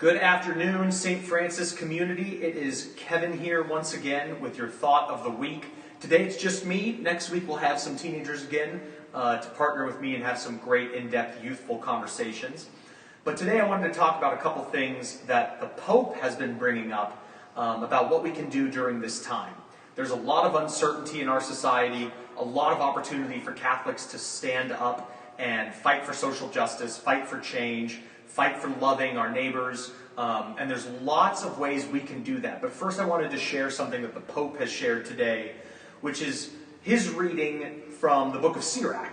Good afternoon, St. Francis community. It is Kevin here once again with your thought of the week. Today it's just me. Next week we'll have some teenagers again to partner with me and have some great in-depth youthful conversations. But today I wanted to talk about a couple things that the Pope has been bringing up about what we can do during this time. There's a lot of uncertainty in our society, a lot of opportunity for Catholics to stand up and fight for social justice, fight for change, fight for loving our neighbors, and there's lots of ways we can do that. But first I wanted to share something that the Pope has shared today, which is his reading from the book of Sirach.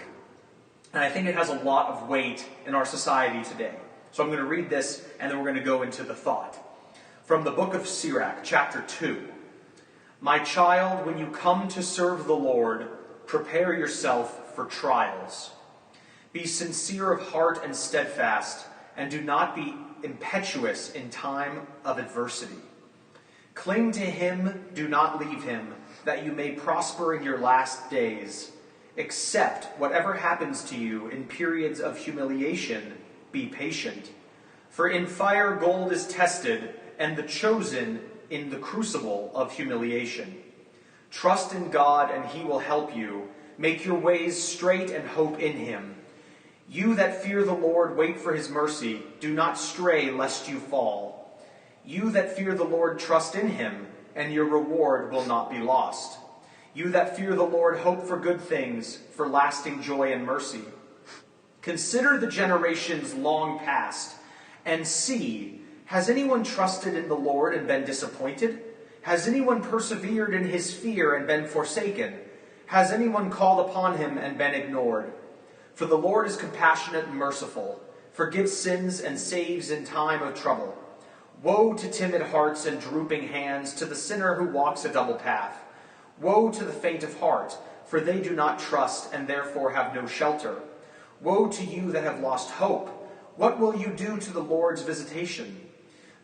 And I think it has a lot of weight in our society today. So I'm going to read this, and then we're going to go into the thought. From the book of Sirach, chapter 2. My child, when you come to serve the Lord, prepare yourself for trials. Be sincere of heart and steadfast, and do not be impetuous in time of adversity. Cling to him, do not leave him, that you may prosper in your last days. Accept whatever happens to you in periods of humiliation. Be patient. For in fire gold is tested, and the chosen in the crucible of humiliation. Trust in God, and he will help you. Make your ways straight and hope in him. You that fear the Lord, wait for his mercy. Do not stray lest you fall. You that fear the Lord, trust in him, and your reward will not be lost. You that fear the Lord, hope for good things, for lasting joy and mercy. Consider the generations long past, and see, has anyone trusted in the Lord and been disappointed? Has anyone persevered in his fear and been forsaken? Has anyone called upon him and been ignored? For the Lord is compassionate and merciful, forgives sins and saves in time of trouble. Woe to timid hearts and drooping hands, to the sinner who walks a double path. Woe to the faint of heart, for they do not trust and therefore have no shelter. Woe to you that have lost hope. What will you do to the Lord's visitation?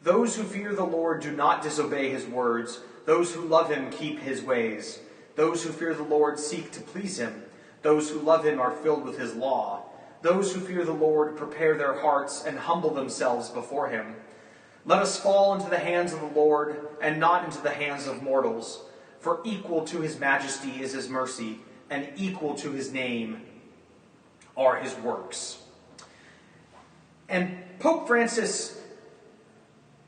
Those who fear the Lord do not disobey his words. Those who love him keep his ways. Those who fear the Lord seek to please him. Those who love him are filled with his law. Those who fear the Lord prepare their hearts and humble themselves before him. Let us fall into the hands of the Lord and not into the hands of mortals. For equal to his majesty is his mercy, and equal to his name are his works. And Pope Francis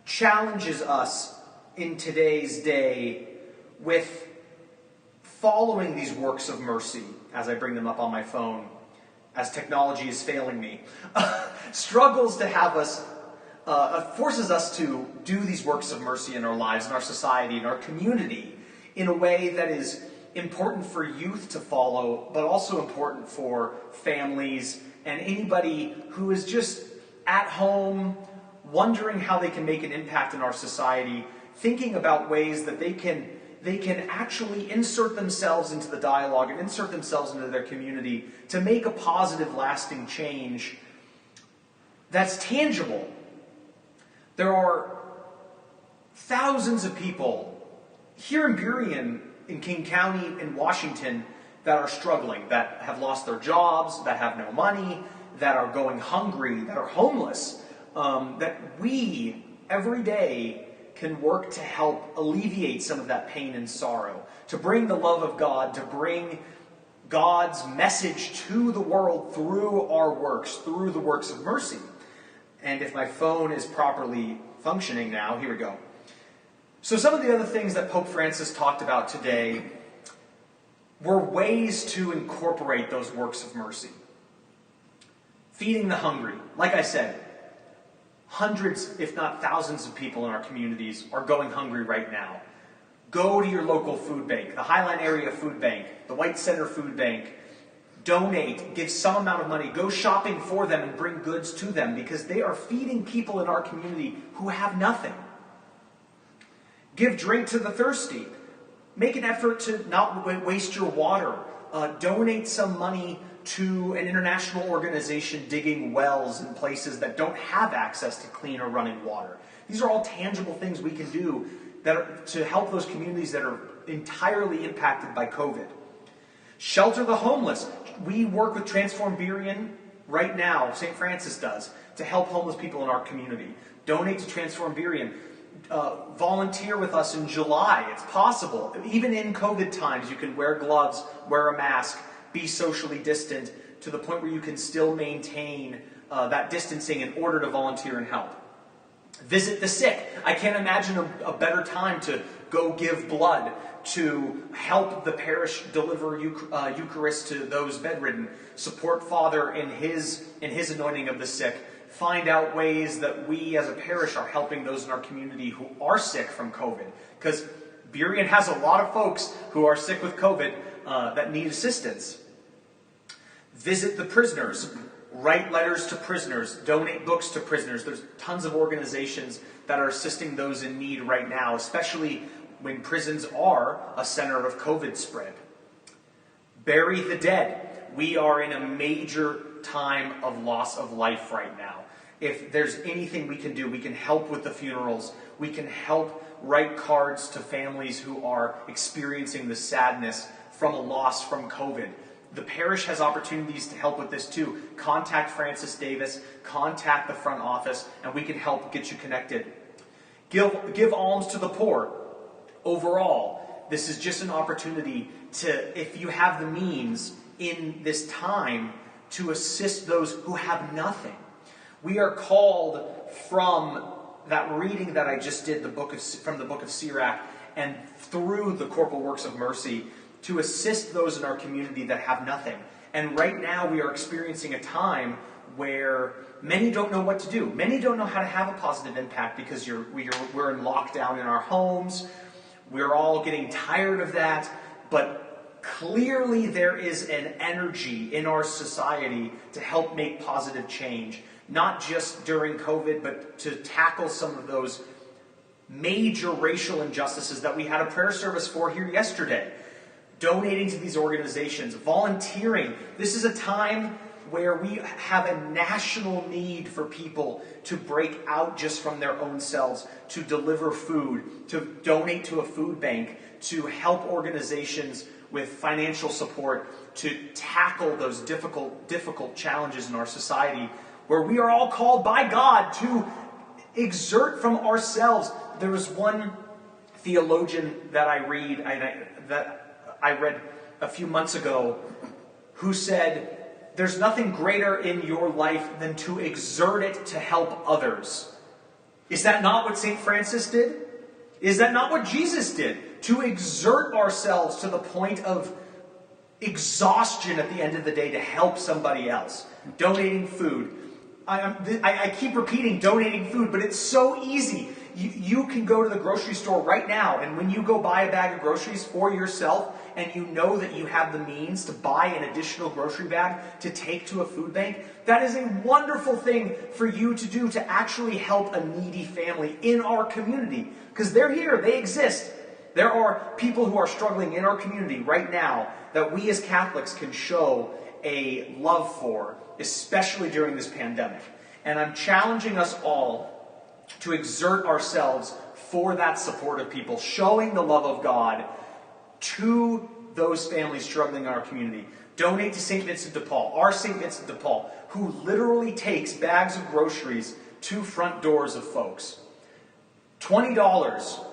challenges us in today's day with following these works of mercy, as I bring them up on my phone, as technology is failing me, struggles to have us, forces us to do these works of mercy in our lives, in our society, in our community, in a way that is important for youth to follow, but also important for families and anybody who is just at home, wondering how they can make an impact in our society, thinking about ways that they can actually insert themselves into the dialogue and insert themselves into their community to make a positive, lasting change that's tangible. There are thousands of people here in Burien, in King County, in Washington, that are struggling, that have lost their jobs, that have no money, that are going hungry, that are homeless, that we, every day, can work to help alleviate some of that pain and sorrow, to bring the love of God, to bring God's message to the world through our works, through the works of mercy. And if my phone is properly functioning now, here we go. So some of the other things that Pope Francis talked about today were ways to incorporate those works of mercy. Feeding the hungry. Like I said, hundreds, if not thousands of people in our communities are going hungry right now. Go to your local food bank, the Highline Area Food Bank, the White Center Food Bank. Donate, give some amount of money. Go shopping for them and bring goods to them because they are feeding people in our community who have nothing. Give drink to the thirsty. Make an effort to not waste your water. Donate some money to an international organization digging wells in places that don't have access to clean or running water. These are all tangible things we can do to help those communities that are entirely impacted by COVID. Shelter the homeless. We work with Transform Burien right now, St. Francis does, to help homeless people in our community. Donate to Transform Burien. Volunteer with us in July. It's possible. Even in COVID times, you can wear gloves, wear a mask, be socially distant to the point where you can still maintain that distancing in order to volunteer and help. Visit the sick. I can't imagine a better time to go give blood, to help the parish deliver Eucharist to those bedridden, support Father in his anointing of the sick, find out ways that we as a parish are helping those in our community who are sick from COVID. Because Burien has a lot of folks who are sick with COVID that need assistance. Visit the prisoners. Write letters to prisoners. Donate books to prisoners. There's tons of organizations that are assisting those in need right now, especially when prisons are a center of COVID spread. Bury the dead. We are in a major time of loss of life right now. If there's anything we can do, we can help with the funerals. We can help write cards to families who are experiencing the sadness from a loss from COVID. The parish has opportunities to help with this too. Contact Francis Davis, contact the front office, and we can help get you connected. Give alms to the poor. Overall, this is just an opportunity to, if you have the means in this time, to assist those who have nothing. We are called from that reading that I just did, from the book of Sirach, and through the corporal works of mercy, to assist those in our community that have nothing. And right now we are experiencing a time where many don't know what to do. Many don't know how to have a positive impact because we're in lockdown in our homes. We're all getting tired of that. But clearly there is an energy in our society to help make positive change. Not just during COVID, but to tackle some of those major racial injustices that we had a prayer service for here yesterday. Donating to these organizations, volunteering. This is a time where we have a national need for people to break out just from their own selves, to deliver food, to donate to a food bank, to help organizations with financial support, to tackle those difficult challenges in our society, where we are all called by God to exert from ourselves. There was one theologian that I read a few months ago who said, there's nothing greater in your life than to exert it to help others. Is that not what St. Francis did? Is that not what Jesus did? To exert ourselves to the point of exhaustion at the end of the day to help somebody else. Donating food. I keep repeating donating food, but it's so easy. You can go to the grocery store right now, and when you go buy a bag of groceries for yourself, and you know that you have the means to buy an additional grocery bag to take to a food bank, that is a wonderful thing for you to do to actually help a needy family in our community. Because they're here, they exist. There are people who are struggling in our community right now that we as Catholics can show a love for, especially during this pandemic. And I'm challenging us all to exert ourselves for that support of people, showing the love of God to those families struggling in our community. Donate to St. Vincent de Paul, our St. Vincent de Paul, who literally takes bags of groceries to front doors of folks. $20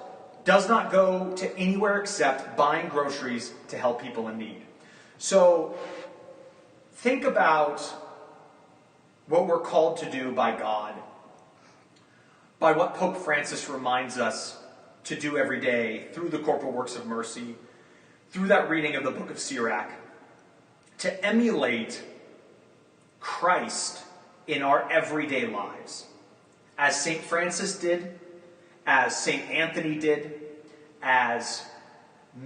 does not go to anywhere except buying groceries to help people in need. So think about what we're called to do by God, by what Pope Francis reminds us to do every day through the corporal works of mercy, through that reading of the book of Sirach, to emulate Christ in our everyday lives. As St. Francis did, as St. Anthony did, as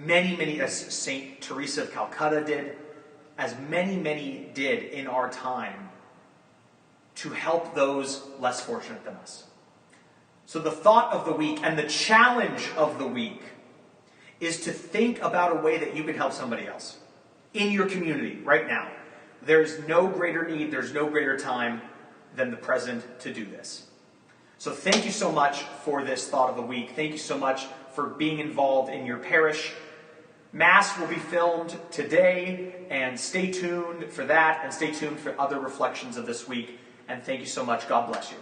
as St. Teresa of Calcutta did, as many did in our time to help those less fortunate than us. So the thought of the week and the challenge of the week is to think about a way that you can help somebody else in your community right now. There's no greater need, there's no greater time than the present to do this. So thank you so much for this thought of the week. Thank you so much for being involved in your parish. Mass will be filmed today, and stay tuned for that, and stay tuned for other reflections of this week. And thank you so much. God bless you.